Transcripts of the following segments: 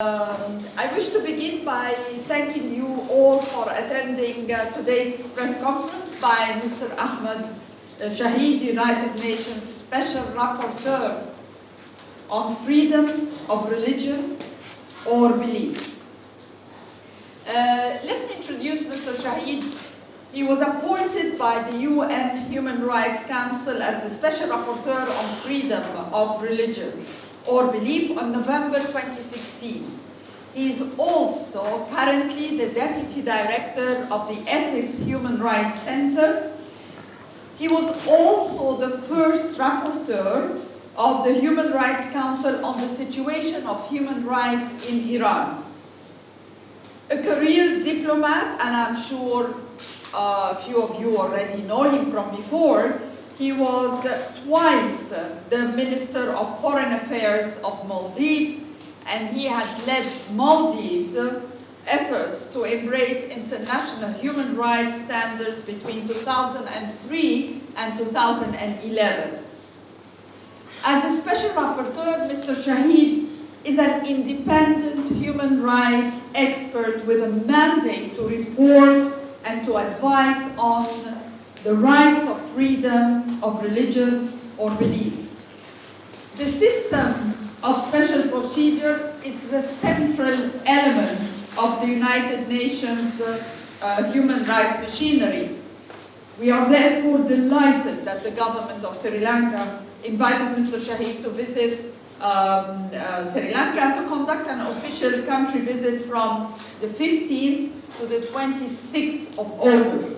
I wish to begin by thanking you all for attending today's press conference by Mr. Ahmed Shaheed, United Nations Special Rapporteur on freedom of religion or belief. Let me introduce Mr. Shaheed. He was appointed by the UN Human Rights Council as the Special Rapporteur on freedom of religion or belief on November 2016. He is also currently the Deputy Director of the Essex Human Rights Center. He was also the first Rapporteur of the Human Rights Council on the situation of human rights in Iran. A career diplomat, and I'm sure a few of you already know him from before, he was twice the Minister of Foreign Affairs of Maldives, and he had led Maldives' efforts to embrace international human rights standards between 2003 and 2011. As a Special Rapporteur, Mr. Shaheed is an independent human rights expert with a mandate to report and to advise on the rights of freedom of religion or belief. The system of special procedure is the central element of the United Nations human rights machinery. We are therefore delighted that the government of Sri Lanka invited Mr. Shaheed to visit Sri Lanka and to conduct an official country visit from the 15th to the 26th of August.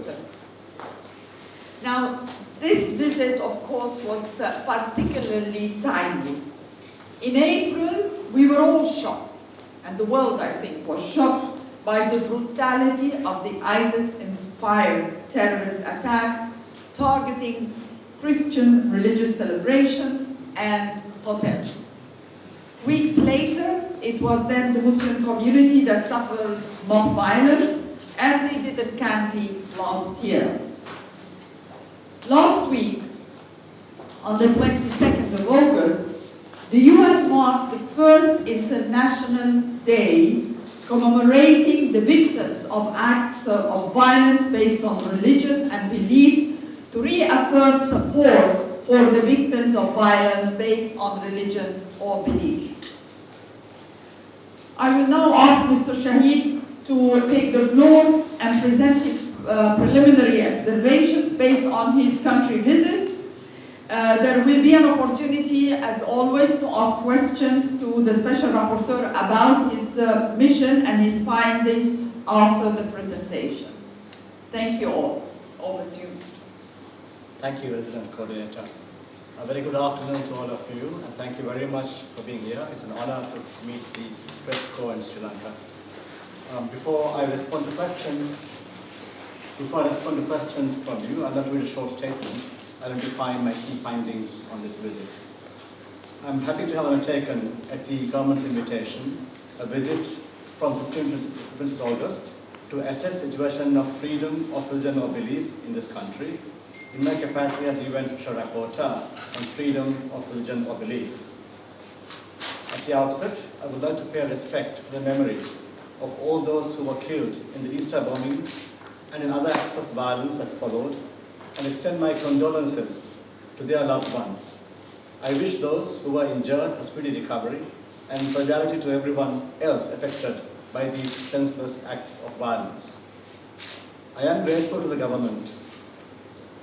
Now, this visit, of course, was particularly timely. In April, we were all shocked, and the world, I think, was shocked by the brutality of the ISIS-inspired terrorist attacks targeting Christian religious celebrations and hotels. Weeks later, it was then the Muslim community that suffered mob violence, as they did in Kandy last year. Last week, on the 22nd of August, the UN marked the first International Day commemorating the victims of acts of violence based on religion and belief to reaffirm support for the victims of violence based on religion or belief. I will now ask Mr. Shaheed to take the floor and present his preliminary observations based on his country visit. There will be an opportunity, as always, to ask questions to the Special Rapporteur about his mission and his findings after the presentation. Thank you all. Over to you. Thank you, Resident Coordinator. A very good afternoon to all of you, and thank you very much for being here. It's an honor to meet the press corps in Sri Lanka. Before I respond to questions from you, I'd like to read a short statement identifying my key findings on this visit. I'm happy to have undertaken, at the government's invitation, a visit from 15th to August to assess the situation of freedom of religion or belief in this country in my capacity as UN Special Rapporteur on freedom of religion or belief. At the outset, I would like to pay respect to the memory of all those who were killed in the Easter bombings and in other acts of violence that followed, and extend my condolences to their loved ones. I wish those who were injured a speedy recovery and solidarity to everyone else affected by these senseless acts of violence. I am grateful to the government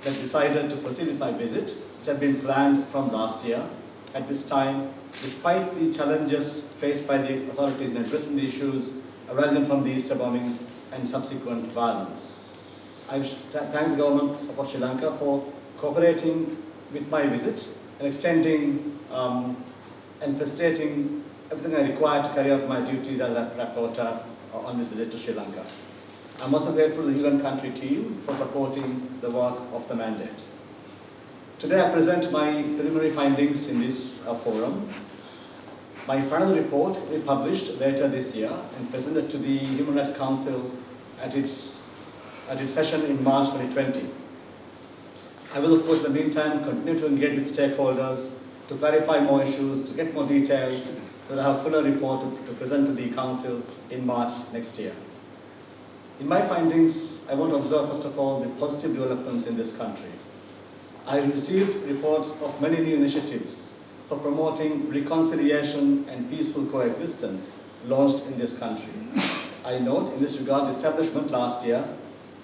that decided to proceed with my visit, which had been planned from last year. At this time, despite the challenges faced by the authorities in addressing the issues arising from the Easter bombings and subsequent violence. I wish to thank the government of Sri Lanka for cooperating with my visit and extending and facilitating everything I require to carry out my duties as a rapporteur on this visit to Sri Lanka. I'm also grateful to the UN country team for supporting the work of the mandate. Today I present my preliminary findings in this forum. My final report will be published later this year and presented to the Human Rights Council at its session in March 2020. I will, of course, in the meantime, continue to engage with stakeholders to clarify more issues, to get more details, so that I have a fuller report to present to the Council in March next year. In my findings, I want to observe, first of all, the positive developments in this country. I have received reports of many new initiatives for promoting reconciliation and peaceful coexistence launched in this country. I note in this regard the establishment last year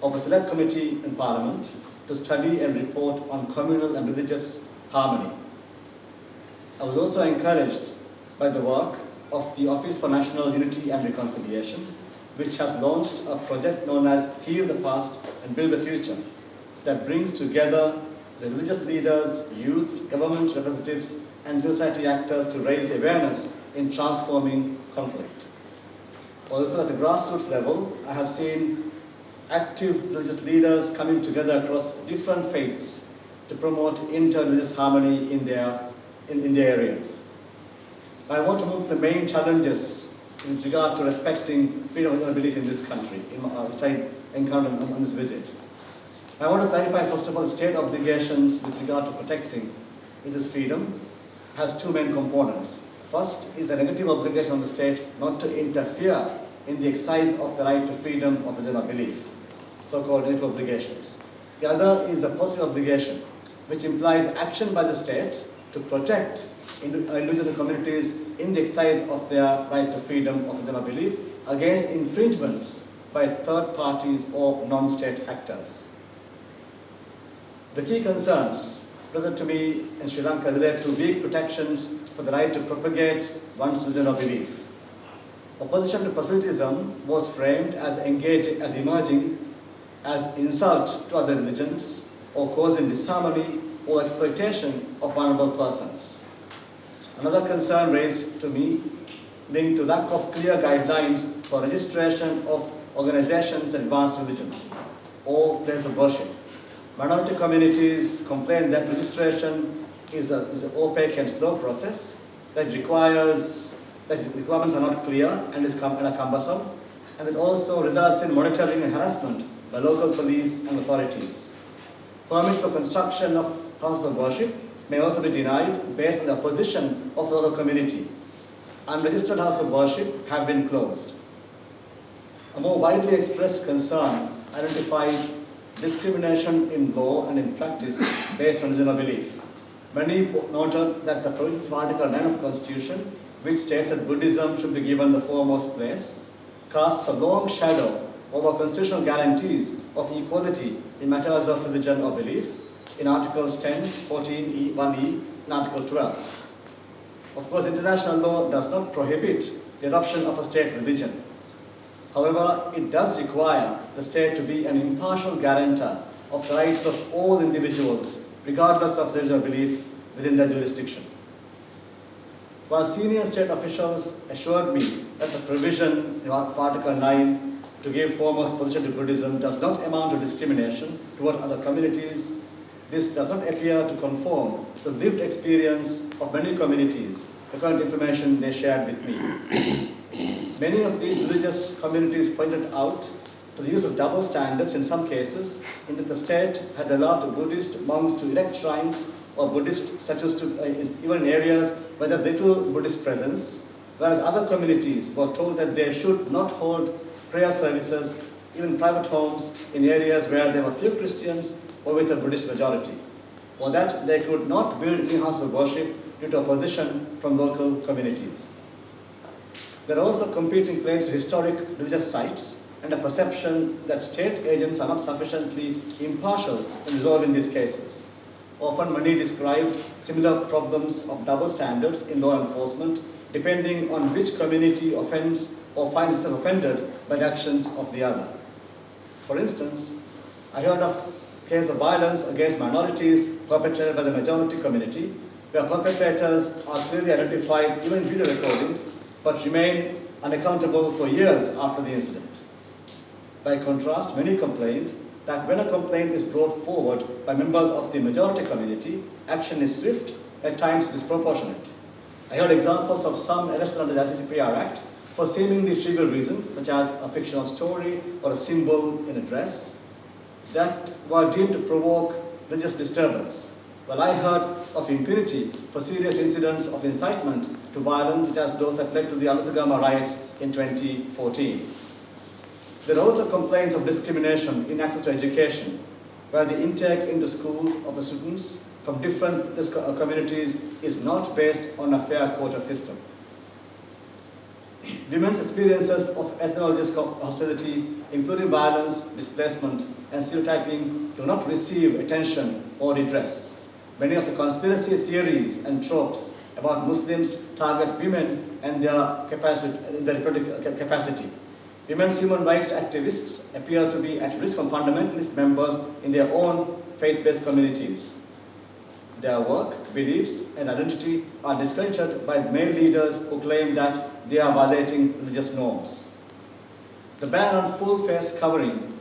of a select committee in Parliament to study and report on communal and religious harmony. I was also encouraged by the work of the Office for National Unity and Reconciliation, which has launched a project known as Heal the Past and Build the Future, that brings together the religious leaders, youth, government representatives, and society actors to raise awareness in transforming conflict. Also at the grassroots level, I have seen active religious leaders coming together across different faiths to promote inter-religious harmony in their areas. I want to move to the main challenges in regard to respecting freedom of belief in this country, which I encountered on this visit. I want to clarify, first of all, state obligations with regard to protecting religious freedom has two main components. First is a negative obligation on the state not to interfere in the exercise of the right to freedom of religion or belief, so-called negative obligations. The other is the positive obligation, which implies action by the state to protect individuals and communities in the exercise of their right to freedom of religion or belief against infringements by third parties or non-state actors. The key concerns present to me in Sri Lanka relate to weak protections for the right to propagate one's religion or belief. Opposition to proselytism was framed as emerging as insult to other religions or causing disharmony or exploitation of vulnerable persons. Another concern raised to me linked to lack of clear guidelines for registration of organizations that advance religions or places of worship. Minority communities complain that registration is an opaque and slow process that requirements are not clear and are cumbersome, and it also results in monitoring and harassment by local police and authorities. Permits for construction of houses of worship may also be denied based on the opposition of the local community. Unregistered houses of worship have been closed. A more widely expressed concern identified discrimination in law and in practice based on religion or belief. Many noted that the provisions of Article 9 of the Constitution, which states that Buddhism should be given the foremost place, casts a long shadow over constitutional guarantees of equality in matters of religion or belief in Articles 10, 14, 1E, and Article 12. Of course, international law does not prohibit the adoption of a state religion. However, it does require the state to be an impartial guarantor of the rights of all individuals, regardless of their belief within their jurisdiction. While senior state officials assured me that the provision of Article 9 to give foremost position to Buddhism does not amount to discrimination toward other communities, this does not appear to conform to the lived experience of many communities, the current information they shared with me. Many of these religious communities pointed out to the use of double standards in some cases, in that the state has allowed Buddhist monks to erect shrines or Buddhist statues even in areas where there's little Buddhist presence, whereas other communities were told that they should not hold prayer services, even private homes, in areas where there were few Christians or with a Buddhist majority, or that they could not build new houses of worship due to opposition from local communities. There are also competing claims to historic religious sites and a perception that state agents are not sufficiently impartial in resolving these cases. Often many described similar problems of double standards in law enforcement, depending on which community offends or finds itself offended by the actions of the other. For instance, I heard of cases of violence against minorities perpetrated by the majority community, where perpetrators are clearly identified even in video recordings, but remain unaccountable for years after the incident. By contrast, many complained that when a complaint is brought forward by members of the majority community, action is swift, at times disproportionate. I heard examples of some arrested under the ICCPR Act for seemingly trivial reasons, such as a fictional story or a symbol in a dress, that were deemed to provoke religious disturbance. Well, I heard of impunity for serious incidents of incitement to violence, such as those that led to the Alutagama riots in 2014. There are also complaints of discrimination in access to education, where the intake into schools of the students from different communities is not based on a fair quota system. Women's experiences of ethnologist hostility, including violence, displacement, and stereotyping, do not receive attention or redress. Many of the conspiracy theories and tropes about Muslims target women and their reproductive capacity. Women's human rights activists appear to be at risk from fundamentalist members in their own faith-based communities. Their work, beliefs, and identity are discredited by male leaders who claim that they are violating religious norms. The ban on full face covering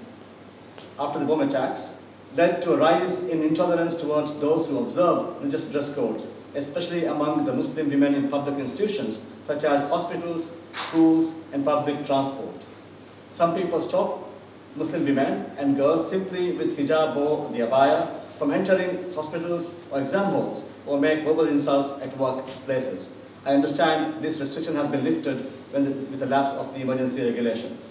after the bomb attacks led to a rise in intolerance towards those who observe religious dress codes, especially among the Muslim women in public institutions such as hospitals, schools, and public transport. Some people stop Muslim women and girls simply with hijab or the abaya from entering hospitals or exam halls or make verbal insults at workplaces. I understand this restriction has been lifted with the lapse of the emergency regulations.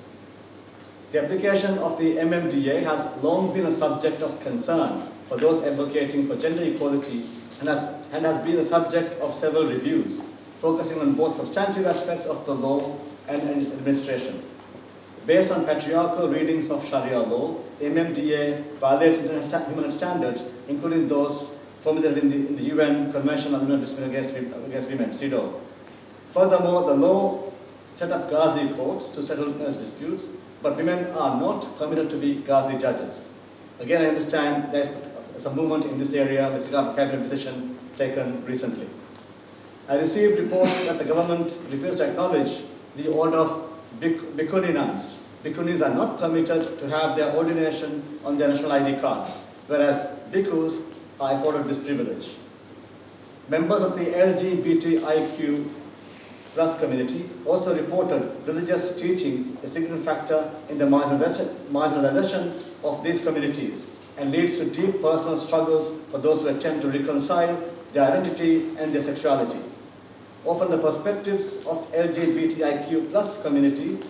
The application of the MMDA has long been a subject of concern for those advocating for gender equality and has been the subject of several reviews, focusing on both substantive aspects of the law and its administration. Based on patriarchal readings of Sharia law, the MMDA violates international human standards, including those formulated in the UN Convention on Women's Discrimination Against Women, CEDAW. Furthermore, the law set up Ghazi courts to settle disputes, but women are not permitted to be Ghazi judges. Again, I understand there's some movement in this area with regard to cabinet decision taken recently. I received reports that the government refused to acknowledge the order of Bhikkhuni nuns. Bhikkhunis are not permitted to have their ordination on their national ID cards, whereas bhikkhus are afforded this privilege. Members of the LGBTIQ plus community also reported religious teaching a significant factor in the marginalization of these communities and leads to deep personal struggles for those who attempt to reconcile their identity and their sexuality. Often the perspectives of LGBTIQ plus community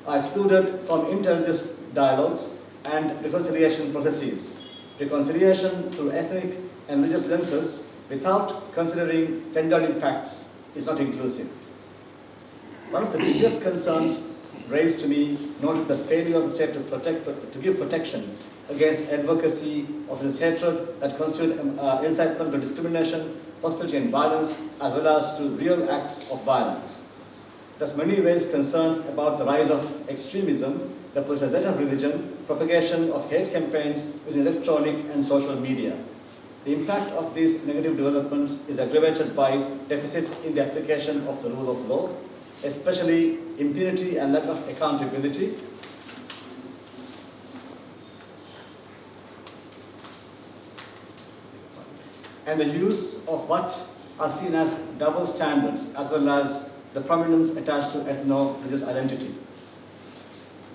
are excluded from interreligious dialogues and reconciliation processes. Reconciliation through ethnic and religious lenses without considering gender impacts is not inclusive. One of the biggest concerns raised to me noted the failure of the state to give protection against advocacy of this hatred that constitute incitement to discrimination, hostility and violence, as well as to real acts of violence. Thus, many raise concerns about the rise of extremism, the politicization of religion, propagation of hate campaigns using electronic and social media. The impact of these negative developments is aggravated by deficits in the application of the rule of law, especially impunity and lack of accountability, and the use of what are seen as double standards, as well as the prominence attached to ethno-religious identity.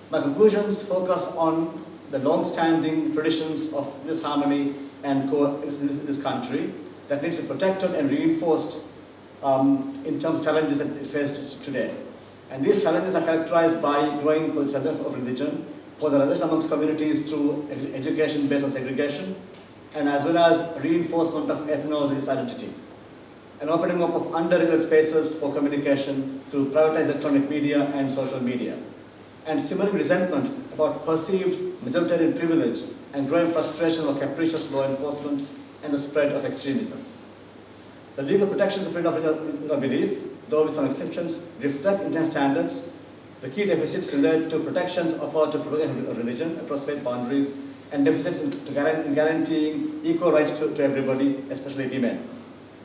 My conclusions focus on the long-standing traditions of religious harmony and coexistence in this country that needs to be protected and reinforced in terms of challenges that it faces today. And these challenges are characterized by growing politicization of religion, polarization amongst communities through education based on segregation, and as well as reinforcement of ethno-religious identity, and opening up of underregulated spaces for communication through privatized electronic media and social media, and simmering resentment about perceived majoritarian privilege and growing frustration over capricious law enforcement and the spread of extremism. The legal protections of freedom of belief, though with some exceptions, reflect international standards. The key deficits relate to protections offered to propagation of religion across faith boundaries, and deficits in guaranteeing equal rights to everybody, especially women.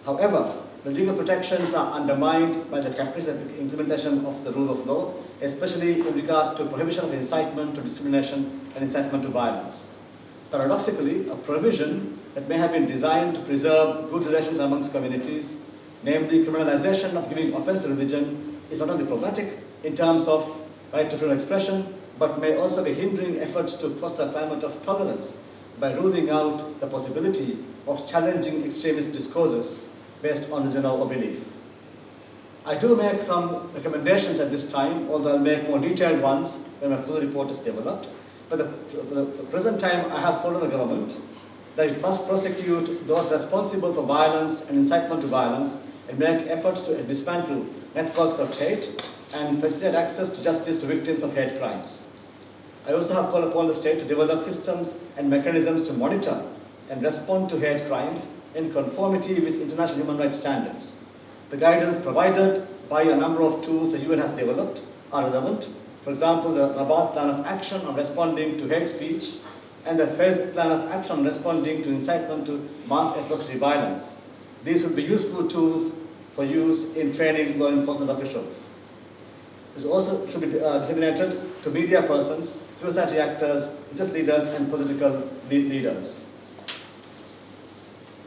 However, the legal protections are undermined by the capricious implementation of the rule of law, especially in regard to prohibition of incitement to discrimination and incitement to violence. Paradoxically, a provision that may have been designed to preserve good relations amongst communities, namely criminalization of giving offense to religion, is not only problematic in terms of right to freedom of expression, but may also be hindering efforts to foster a climate of tolerance by ruling out the possibility of challenging extremist discourses based on religion or belief. I do make some recommendations at this time, although I'll make more detailed ones when my full report is developed. But the present time, I have told the government that it must prosecute those responsible for violence and incitement to violence and make efforts to dismantle networks of hate and facilitate access to justice to victims of hate crimes. I also have called upon the state to develop systems and mechanisms to monitor and respond to hate crimes in conformity with international human rights standards. The guidance provided by a number of tools the UN has developed are relevant. For example, the Rabat Plan of Action on responding to hate speech and the phased plan of action on responding to incitement to mass atrocity violence. These would be useful tools for use in training law enforcement officials. This also should be disseminated to media persons, civil society actors, religious leaders, and political leaders.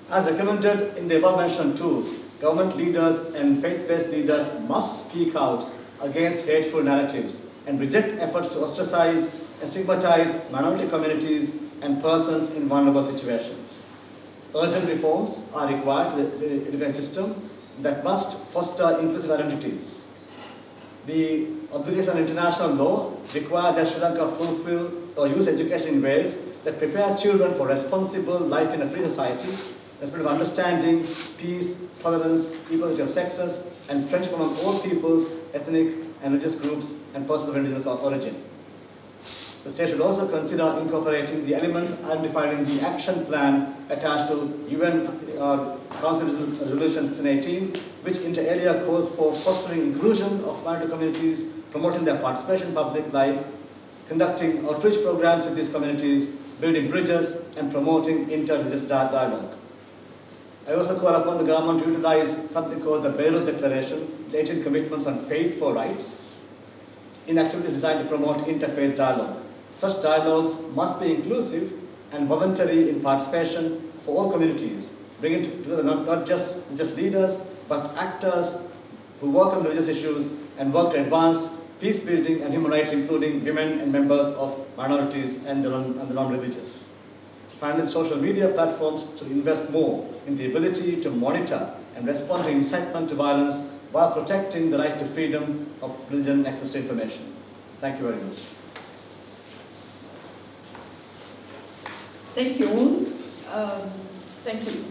As recommended in the above-mentioned tools, government leaders and faith-based leaders must speak out against hateful narratives and reject efforts to ostracize and stigmatize minority communities and persons in vulnerable situations. Urgent reforms are required to the education system that must foster inclusive identities. The obligation of international law requires that Sri Lanka fulfill or use education in ways that prepare children for responsible life in a free society, a spirit of understanding, peace, tolerance, equality of sexes, and friendship among all peoples, ethnic and religious groups, and persons of indigenous origin. The state should also consider incorporating the elements identified in the action plan attached to UN Council Resolution 1618, which inter alia calls for fostering inclusion of minority communities, promoting their participation in public life, conducting outreach programs with these communities, building bridges, and promoting inter-religious dialogue. I also call upon the government to utilize something called the Beirut Declaration, its 18 commitments on faith for rights, in activities designed to promote interfaith dialogue. Such dialogues must be inclusive and voluntary in participation for all communities, bringing together not just leaders, but actors who work on religious issues and work to advance peace building and human rights, including women and members of minorities and the non-religious. Finally, social media platforms should invest more in the ability to monitor and respond to incitement to violence while protecting the right to freedom of religion and access to information. Thank you very much. Thank you. Thank you.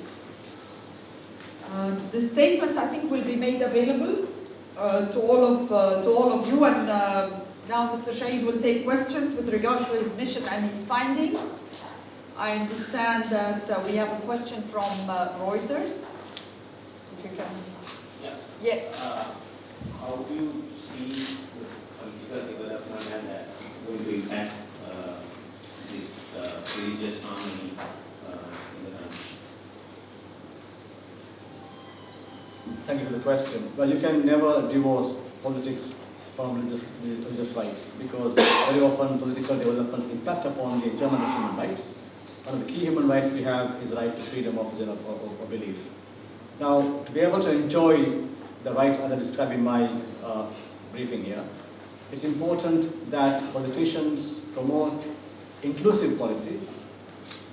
The statement, I think, will be made available to all of you, and now Mr. Shaheed will take questions with regards to his mission and his findings. I understand that we have a question from Reuters. If you can. Yeah. Yes. How do you see the political development and that going to impact this religious harmony in the country? Thank you for the question. Well, you can never divorce politics from religious rights, because very often political developments impact upon the enjoyment of human rights. One of the key human rights we have is the right to freedom of belief. Now, to be able to enjoy the right as I described in my briefing here, it's important that politicians promote inclusive policies,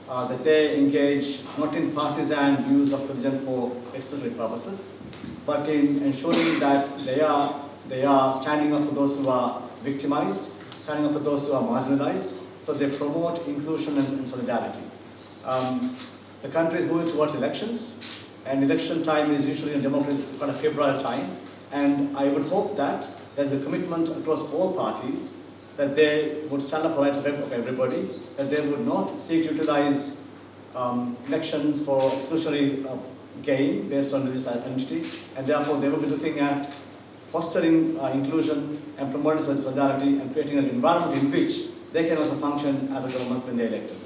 that they engage not in partisan use of religion for exclusionary purposes, but in ensuring that they are standing up for those who are victimized, standing up for those who are marginalized, so they promote inclusion and solidarity. The country is moving towards elections, and election time is usually in democracy kind of February time, and I would hope that there's a commitment across all parties that they would stand up for rights of everybody, that they would not seek to utilize elections for exclusionary gain based on religious identity, and therefore they will be looking at fostering inclusion and promoting solidarity and creating an environment in which they can also function as a government when they're elected.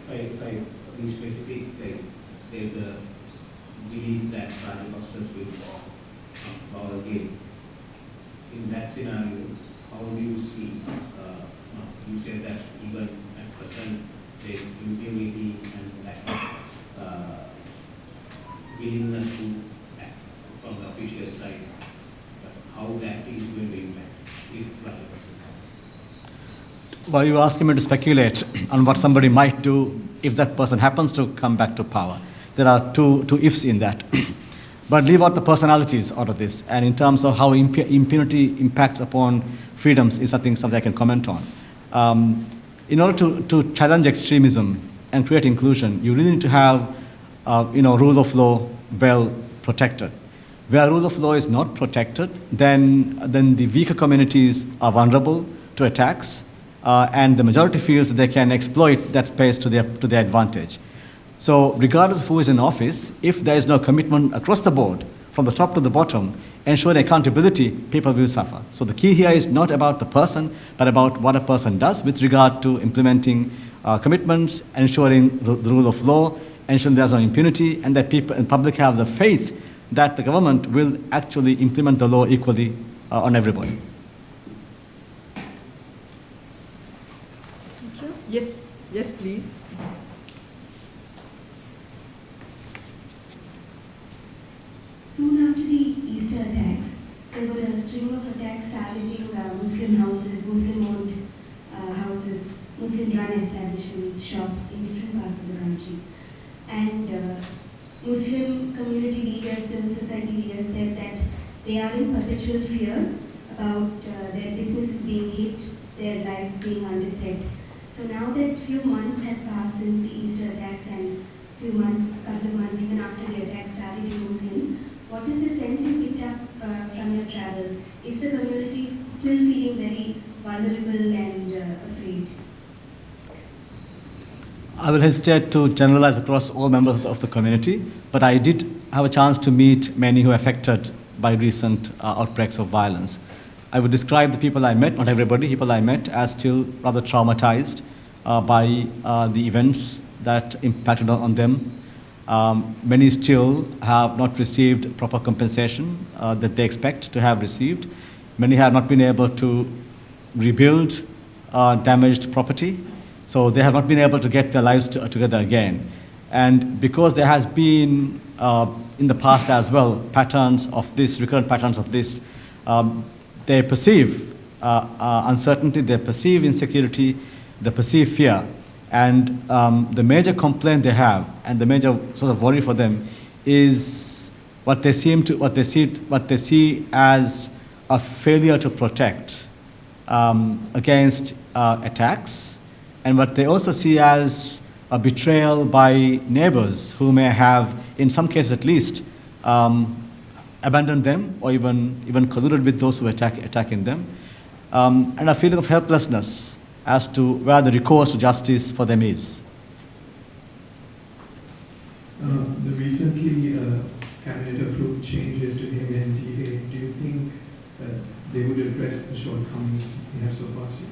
If I be specific, there's a belief that Pentecostals will power again. In that scenario, how do you see, you said that even at present there's impunity and lack of willingness to act from the official side, but how that is going to impact if Pentecostals? Well, you're asking me to speculate. on what somebody might do if that person happens to come back to power. There are two ifs in that. But leave out the personalities out of this. And in terms of how impunity impacts upon freedoms is, I think, something I can comment on. In order to challenge extremism and create inclusion, you really need to have, rule of law well protected. Where rule of law is not protected, then the weaker communities are vulnerable to attacks, and the majority feels that they can exploit that space to their advantage. So regardless of who is in office, if there is no commitment across the board, from the top to the bottom, ensuring accountability, people will suffer. So the key here is not about the person, but about what a person does with regard to implementing commitments, ensuring the rule of law, ensuring there's no impunity, and that people and public have the faith that the government will actually implement the law equally on everybody. Thank you. Yes, please. Soon after the Easter attacks, there were a string of attacks targeting Muslim houses, Muslim-owned houses, Muslim-run establishments, shops in different parts of the country. And Muslim community leaders, civil society leaders said that they are in perpetual fear about their businesses being hit, their lives being under threat. So now that few months have passed since the Easter attacks and couple of months even after the attacks targeting Muslims, what is the sense you picked up from your travels? Is the community still feeling very vulnerable and afraid? I will hesitate to generalize across all members of the community, but I did have a chance to meet many who are affected by recent outbreaks of violence. I would describe the people I met, not everybody, people I met, as still rather traumatized by the events that impacted on them. Many still have not received proper compensation that they expect to have received. Many have not been able to rebuild damaged property, so they have not been able to get their lives together again. And because there has been, in the past as well, recurrent patterns of this, they perceive uncertainty, they perceive insecurity, they perceive fear. And the major complaint they have, and the major sort of worry for them, is what they see as a failure to protect against attacks, and what they also see as a betrayal by neighbors who may have, in some cases at least, abandoned them or even colluded with those who are attacking them, and a feeling of helplessness as to where the recourse to justice for them is. The recently cabinet approved changes to the MNDA, do you think they would address the shortcomings we have so far seen?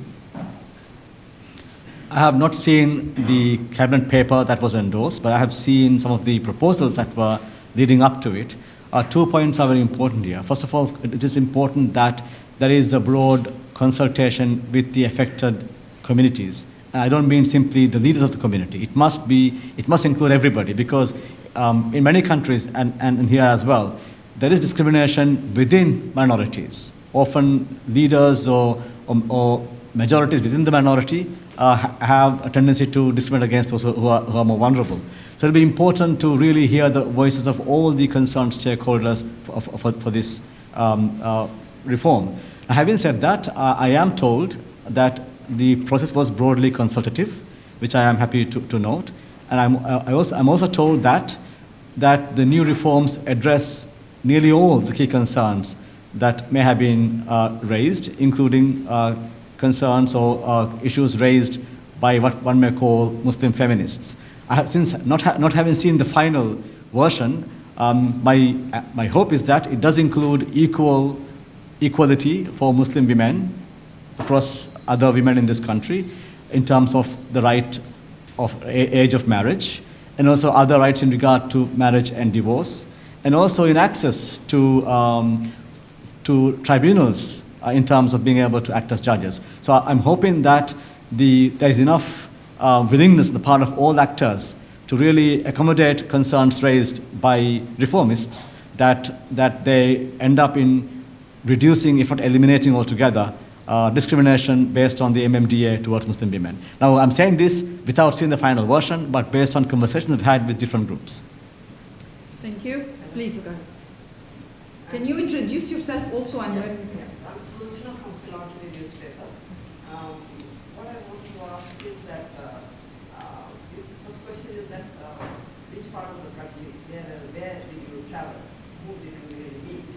I have not seen the cabinet paper that was endorsed, but I have seen some of the proposals that were leading up to it. 2 points are very important here. First of all, it is important that there is a broad consultation with the affected communities. And I don't mean simply the leaders of the community. It must include everybody, because in many countries, and here as well, there is discrimination within minorities. Often leaders or majorities within the minority have a tendency to discriminate against those who are more vulnerable. So it will be important to really hear the voices of all the concerned stakeholders for this reform. Now, having said that, I am told that the process was broadly consultative, which I am happy to note. And I'm also told that the new reforms address nearly all the key concerns that may have been raised, including concerns or issues raised by what one may call Muslim feminists. Since not having seen the final version, my hope is that it does include equality for Muslim women across other women in this country in terms of the right of age of marriage, and also other rights in regard to marriage and divorce, and also in access to tribunals in terms of being able to act as judges. So I'm hoping that there is enough willingness on the part of all actors to really accommodate concerns raised by reformists that they end up in reducing, if not eliminating altogether, discrimination based on the MMDA towards Muslim women. Now, I'm saying this without seeing the final version, but based on conversations I've had with different groups. Thank you. Please go ahead. Can you introduce yourself also and where? I'm Sultana from Ceylon Today newspaper. What I want to ask is that, the first question is that, which part of the country, where did you travel? Who did you really meet?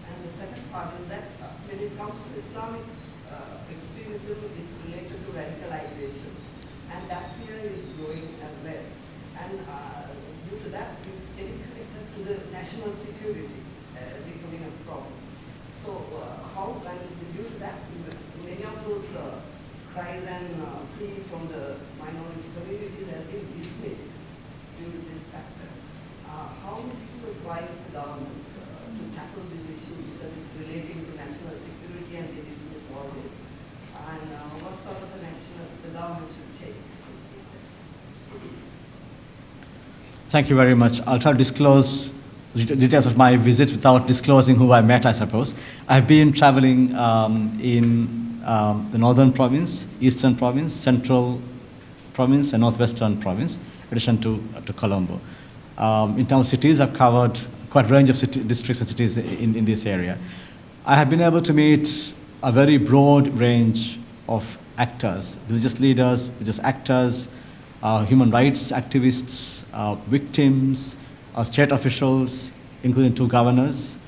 And the second part is that, when it comes to Islamic extremism, it's related to radicalization. And that fear is growing as well. And due to that, it's getting connected to the national security becoming a problem. So how can due to that, many of those cries and pleas from the minority communities have been dismissed due to this factor. How would you advise the government to tackle this issue because it's relating to national security and they dismiss all this? And what sort of an action the government should take? Thank you very much. I'll try to disclose details of my visit without disclosing who I met, I suppose. I've been traveling in the northern province, eastern province, central province, and northwestern province, in addition to Colombo. In terms of cities, I've covered quite a range of districts and cities in this area. I have been able to meet a very broad range of actors, religious leaders, religious actors, human rights activists, victims, state officials, including 2 governors,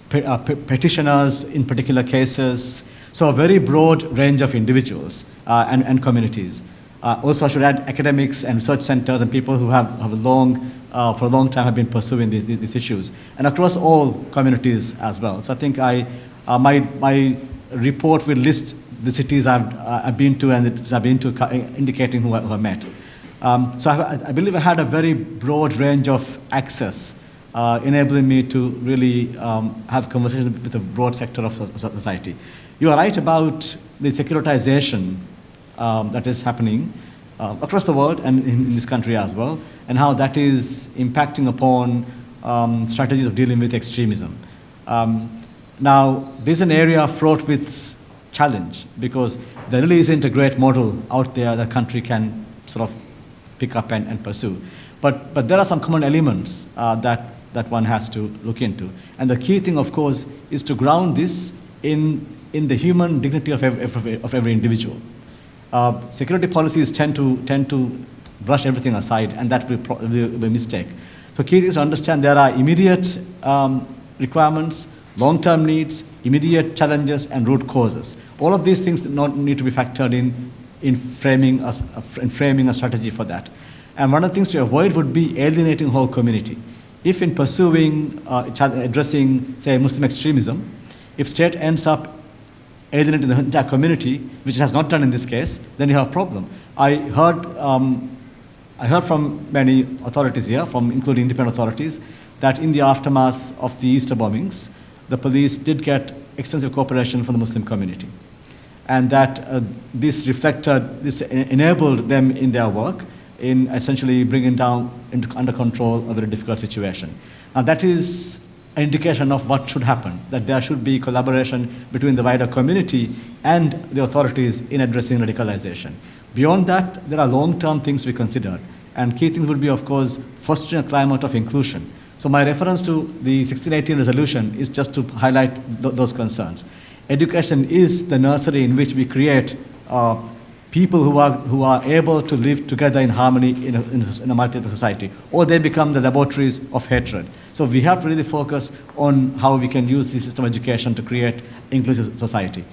petitioners in particular cases. So a very broad range of individuals and communities. Also, I should add academics and research centers and people who have for a long time have been pursuing these issues, and across all communities as well. So I think my report will list the cities I've been to and the cities I've been to, indicating who I met. So I believe I had a very broad range of access, enabling me to really have conversations with a broad sector of society. You are right about the securitization that is happening across the world and in this country as well, and how that is impacting upon strategies of dealing with extremism. Now, this is an area fraught with challenge because there really isn't a great model out there that country can sort of pick up and pursue. But there are some common elements that one has to look into. And the key thing, of course, is to ground this in the human dignity of every individual. Security policies tend to brush everything aside, and that will be a mistake. So key thing is to understand there are immediate requirements, long-term needs, immediate challenges, and root causes. All of these things need to be factored in framing a strategy for that. And one of the things to avoid would be alienating whole community. If in pursuing, addressing, say, Muslim extremism, if state ends up alienating the entire community, which it has not done in this case, then you have a problem. I heard from many authorities here, including independent authorities, that in the aftermath of the Easter bombings, the police did get extensive cooperation from the Muslim community, and that this enabled them in their work in essentially bringing down under control a very difficult situation. Now that is an indication of what should happen, that there should be collaboration between the wider community and the authorities in addressing radicalization. Beyond that, there are long-term things to be considered, and key things would be, of course, fostering a climate of inclusion. So my reference to the 1618 resolution is just to highlight those concerns. Education is the nursery in which we create people who are able to live together in harmony in a multi-ethnic society, or they become the laboratories of hatred. So we have to really focus on how we can use the system of education to create inclusive society.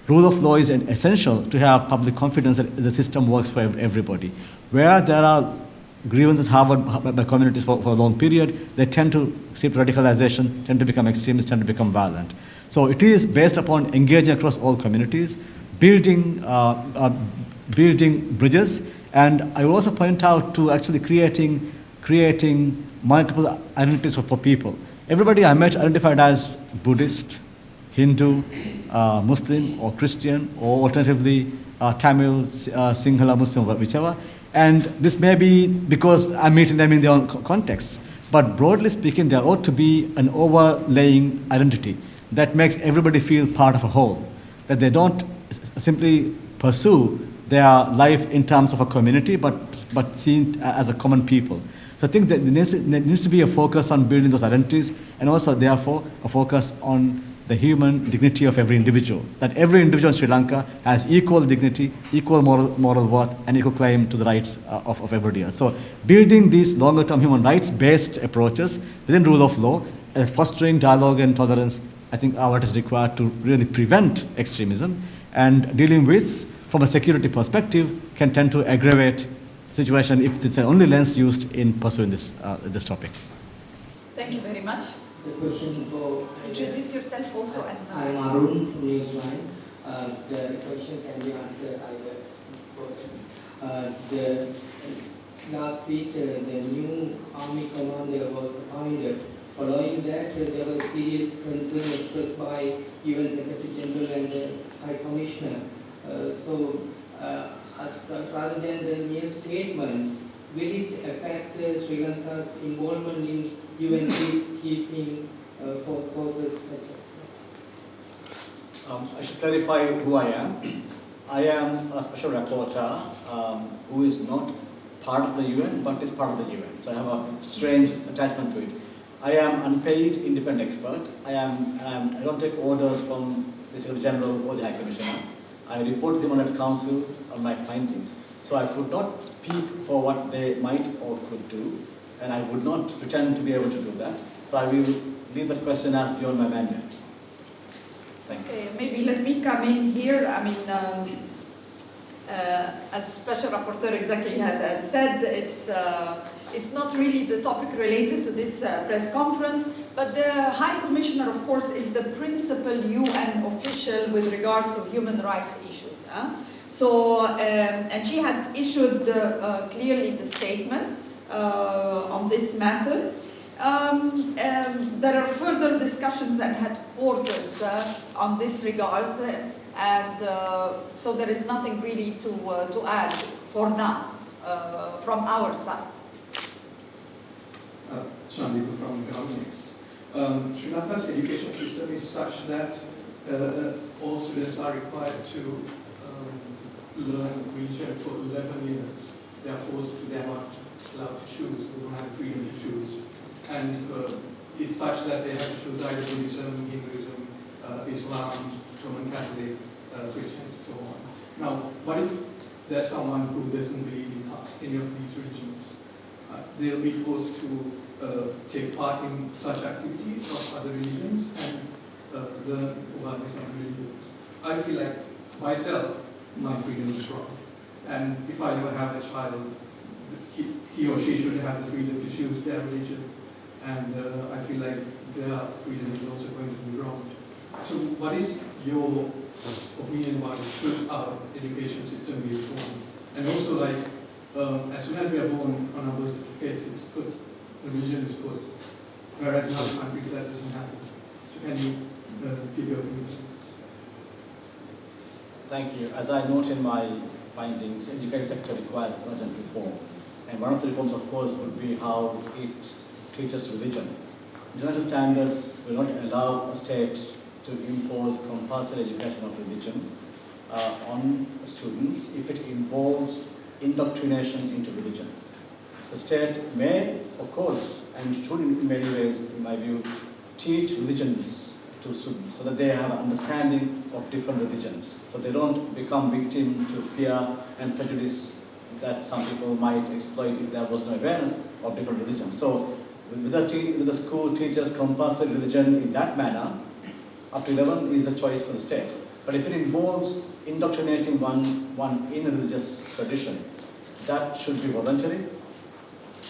Rule of law is essential to have public confidence that the system works for everybody. Where there are grievances harbored by communities for a long period, they tend to see radicalization, tend to become extremists, tend to become violent. So it is based upon engaging across all communities, building bridges, and I will also point out to actually creating multiple identities for people. Everybody I met identified as Buddhist, Hindu, Muslim, or Christian, or alternatively Tamil, Sinhala, Muslim, whichever. And this may be because I'm meeting them in their own contexts. But broadly speaking, there ought to be an overlaying identity. that makes everybody feel part of a whole, that they don't simply pursue their life in terms of a community, but seen as a common people. So I think that there needs to be a focus on building those identities, and also, therefore, a focus on the human dignity of every individual. That every individual in Sri Lanka has equal dignity, equal moral worth, and equal claim to the rights of everybody else. So building these longer-term human rights-based approaches within rule of law, fostering dialogue and tolerance, I think are what is required to really prevent extremism, and dealing with, from a security perspective, can tend to aggravate situation if it's the only lens used in pursuing this topic. Thank you very much. The question for... Introduce yourself also. I'm Arun from Newsline. The question can be answered either. The last week, the new army commander was appointed. Following that, there was serious concern expressed by UN Secretary General and the High Commissioner. Rather than the mere statements, will it affect Sri Lanka's involvement in UN peacekeeping forces? I should clarify who I am. I am a special rapporteur who is not part of the UN, but is part of the UN. So I have a strange attachment to it. I am unpaid independent expert. I don't take orders from the Secretary General or the High Commissioner. I report to the Human Rights Council on my findings. So I could not speak for what they might or could do, and I would not pretend to be able to do that. So I will leave that question as beyond my mandate. Thank you. Okay, maybe let me come in here. I mean, as Special Rapporteur exactly had said, it's not really the topic related to this press conference, but the High Commissioner, of course, is the principal UN official with regards to human rights issues. So, and she had issued clearly the statement on this matter. There are further discussions at headquarters on this regards, and so there is nothing really to add for now from our side. Chandika from Economics. Sri Lanka's education system is such that all students are required to learn religion for 11 years. They are forced, they are not allowed to choose, they don't have the freedom to choose. And it's such that they have to choose either Buddhism, Hinduism, Islam, Roman Catholic, Christianity, so on. Now, what if there's someone who doesn't believe in any of these religions? They'll be forced to take part in such activities of other religions and learn about these other religions. I feel like myself, my freedom is strong. And if I ever have a child, he or she should have the freedom to choose their religion. And I feel like their freedom is also going to be wronged. So what is your opinion about should our education system be reformed? And also, like, as soon as we are born on our birth certificates, it's put, religion is put, whereas in other countries that doesn't happen. So can you give your opinions on this? Thank you. As I note in my findings, the education sector requires urgent reform. And one of the reforms, of course, would be how it teaches religion. International standards will not allow a state to impose compulsory education of religion on students if it involves indoctrination into religion. The state may, of course, and should in many ways, in my view, teach religions to students so that they have an understanding of different religions, so they don't become victim to fear and prejudice that some people might exploit if there was no awareness of different religions. So with the school teaches compulsory religion in that manner, up to 11 is a choice for the state. But if it involves indoctrinating one in a religious tradition, that should be voluntary,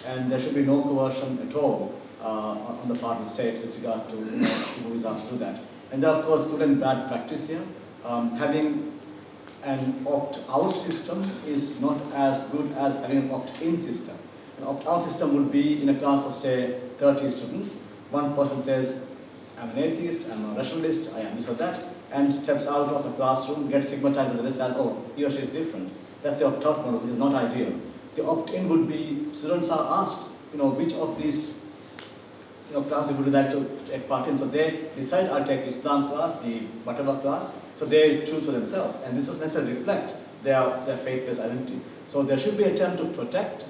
and there should be no coercion at all on the part of the state with regard to who is asked to do that. And there are, of course, good and bad practice here. Having an opt-out system is not as good as having an opt-in system. An opt-out system would be in a class of, say, 30 students. One person says, I'm an atheist, I'm a rationalist, I am this or that, and steps out of the classroom, gets stigmatized with the rest, and oh, he or she is different. That's the opt-out model, which is not ideal. The opt-in would be, students are asked, which of these classes would you like to take part in. So they decide, I'll take Islam class, the whatever class, so they choose for themselves. And this doesn't necessarily reflect their faith-based identity. So there should be an attempt to protect,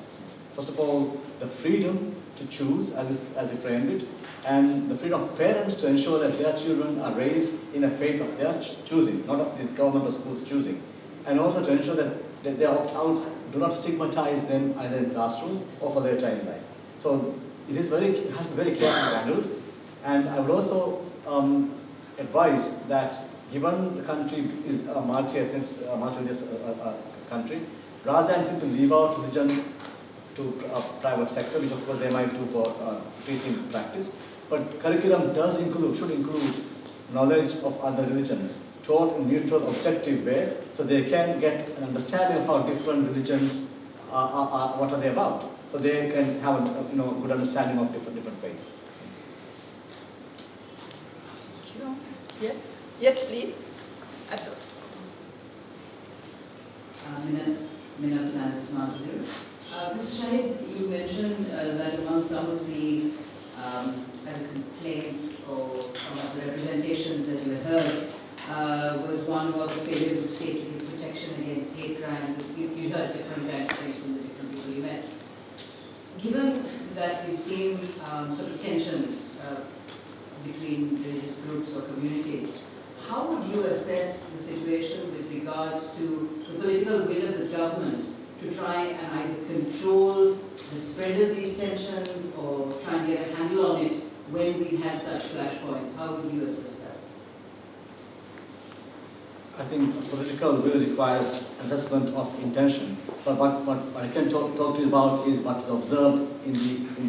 first of all, the freedom to choose, as you framed it, and the freedom of parents to ensure that their children are raised in a faith of their choosing, not of the government or schools choosing. And also to ensure that their opt-outs do not stigmatize them either in classroom or for their child life. So it has to be very carefully handled. And I would also advise that given the country is a multi-religious country, rather than simply leave out religion to a private sector, which of course they might do for teaching practice, but curriculum should include knowledge of other religions, taught in a neutral, objective way, so they can get an understanding of how different religions what are they about, so they can have a good understanding of different faiths. Yes, please. Minat Fernandez Mazur. Mr. Shaheed, you mentioned that among some of the complaints or some of the representations that you had heard was one about the failure of the state to give protection against hate crimes. You heard different kinds of things from the different people you met. Given that we've seen sort of tensions between religious groups or communities, how would you assess the situation with regards to the political will of the government to try and either control the spread of these tensions or try and get a handle on it when we've had such flashpoints? How would you assess that? I think political will requires assessment of intention. But what I can talk to you about is what is observed in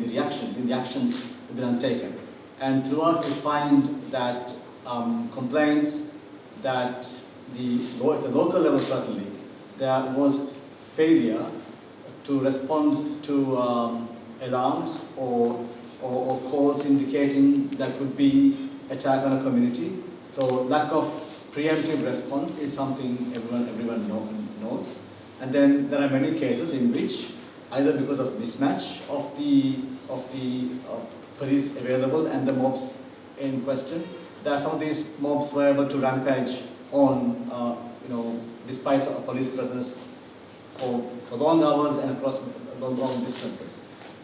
the actions that have been undertaken. And throughout we find that complaints that at the local level certainly, there was failure to respond to alarms or calls indicating there could be attack on a community. So lack of preemptive response is something everyone notes. And then there are many cases in which either because of mismatch of the police available and the mobs in question, that some of these mobs were able to rampage on, despite a police presence for long hours and across long distances.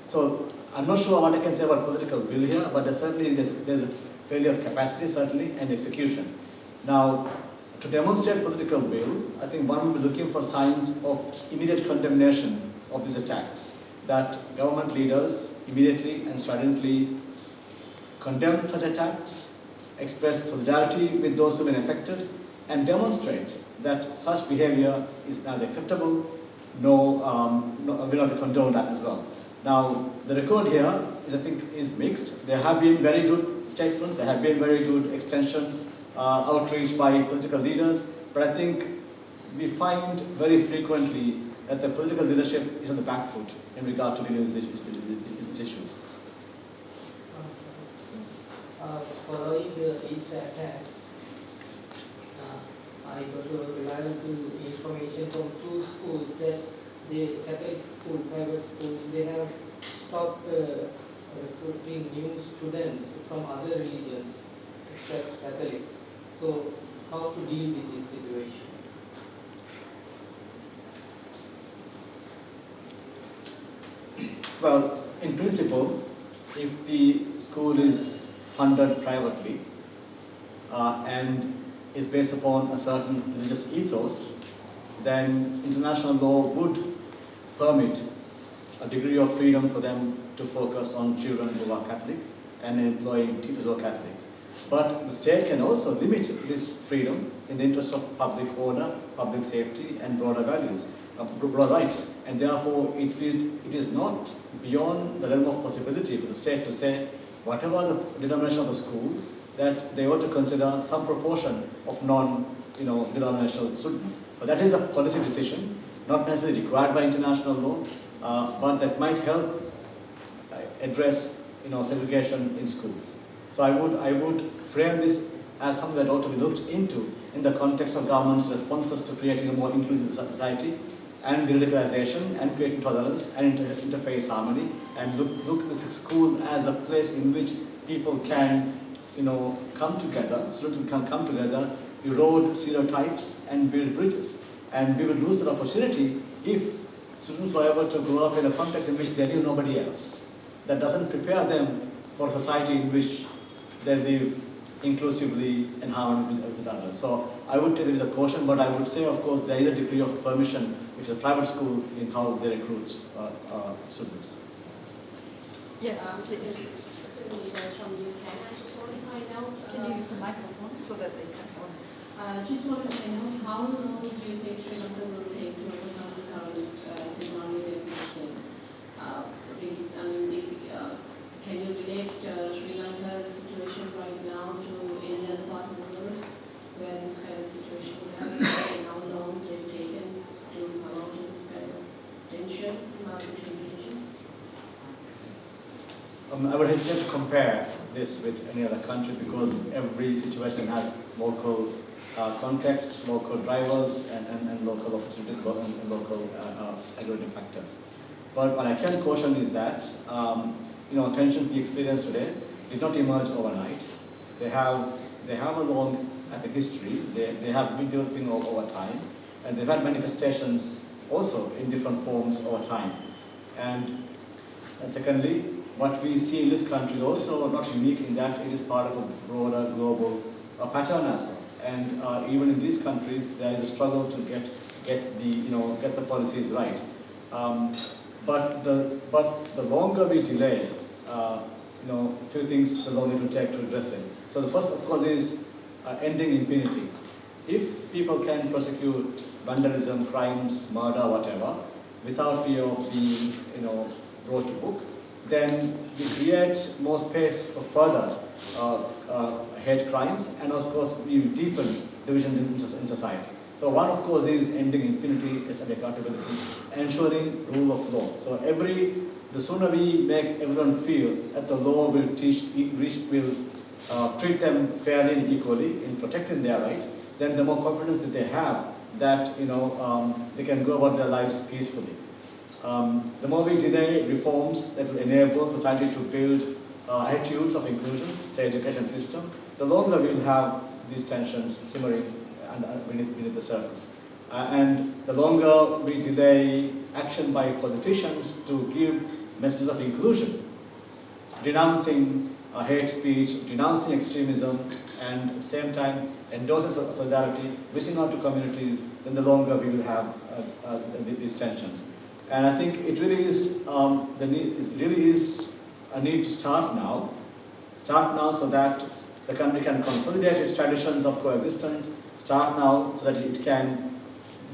So I'm not sure what I can say about political will here, but there's a failure of capacity certainly and execution. Now, to demonstrate political will, I think one will be looking for signs of immediate condemnation of these attacks, that government leaders immediately and stridently condemn such attacks, express solidarity with those who have been affected, and demonstrate that such behavior is neither acceptable will not be condoned as well. Now, the record here is, I think, is mixed. There have been very good statements, there have been very good extension outreach by political leaders, but I think we find very frequently that the political leadership is on the back foot in regard to dealing with these issues. Following the Easter attacks, I got reliable information from two schools that the Catholic school, private schools, they have stopped recruiting new students from other religions except Catholics. So, how to deal with this situation? Well, in principle, if the school is funded privately and is based upon a certain religious ethos, then international law would permit a degree of freedom for them to focus on children who are Catholic and employing teachers who are Catholic. But the state can also limit this freedom in the interest of public order, public safety, and broader values, broader rights. And therefore, it is not beyond the realm of possibility for the state to say, whatever the denomination of the school, that they ought to consider some proportion of non-denominational students. But that is a policy decision, not necessarily required by international law, but that might help address segregation in schools. So I would frame this as something that ought to be looked into in the context of government's responses to creating a more inclusive society and de-radicalization and creating tolerance and interfaith harmony, and look at the school as a place in which people can, come together, students can come together, erode stereotypes and build bridges. And we would lose that opportunity if students were able to grow up in a context in which they knew nobody else. That doesn't prepare them for a society in which they live inclusively and harmony with others. So I would take it with a caution, but I would say, of course, there is a degree of permission if it's a private school in how they recruit students. Yes. Certainly those from the UK. I just want to find out. Can you use the microphone so that they can? Just want to find out how long do you think Sri Lanka will take to overcome the current tsunami that we've seen? Can you relate Sri Lanka's situation right now to any other part of the world where this kind of situation will happen, and how long they've taken to come out of this kind of tension between religions? I would hesitate to compare this with any other country because every situation has local contexts, local drivers, and local opportunities, and local aggravating factors. But what I can caution is that tensions we experience today did not emerge overnight. They have a long history. They have been developing over time, and they've had manifestations also in different forms over time. And secondly, what we see in this country is also not unique in that it is part of a broader global pattern as well. And even in these countries, there is a struggle to get the policies right. But the longer we delay, a few things the longer it will take to address them. So the first, of course, is ending impunity. If people can prosecute vandalism, crimes, murder, whatever, without fear of being, brought to book, then we create more space for further hate crimes, and of course we deepen division in society. So one, of course, is ending impunity and accountability, ensuring rule of law. So the sooner we make everyone feel that the law will treat them fairly and equally in protecting their rights, then the more confidence that they have that they can go about their lives peacefully. The more we delay reforms that will enable society to build attitudes of inclusion, say education system, the longer we will have these tensions simmering beneath the surface. And the longer we delay action by politicians to give messages of inclusion, denouncing hate speech, denouncing extremism, and at the same time endorsing solidarity, reaching out to communities, then the longer we will have these tensions. And I think it really is a need to start now so that the country can consolidate its traditions of coexistence, start now so that it can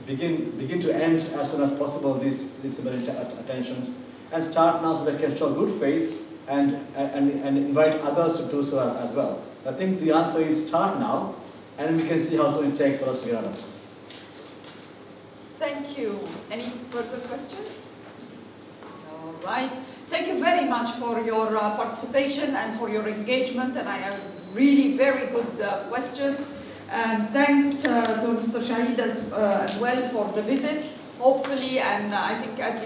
begin to end as soon as possible these civil tensions, and start now so that it can show good faith and invite others to do so as well. So I think the answer is start now, and we can see how soon it takes for us to get out of this. Thank you. Any further questions? All right. Thank you very much for your participation and for your engagement, and I have really very good questions. And thanks to Mr. Shaheed as well for the visit, hopefully, and I think as we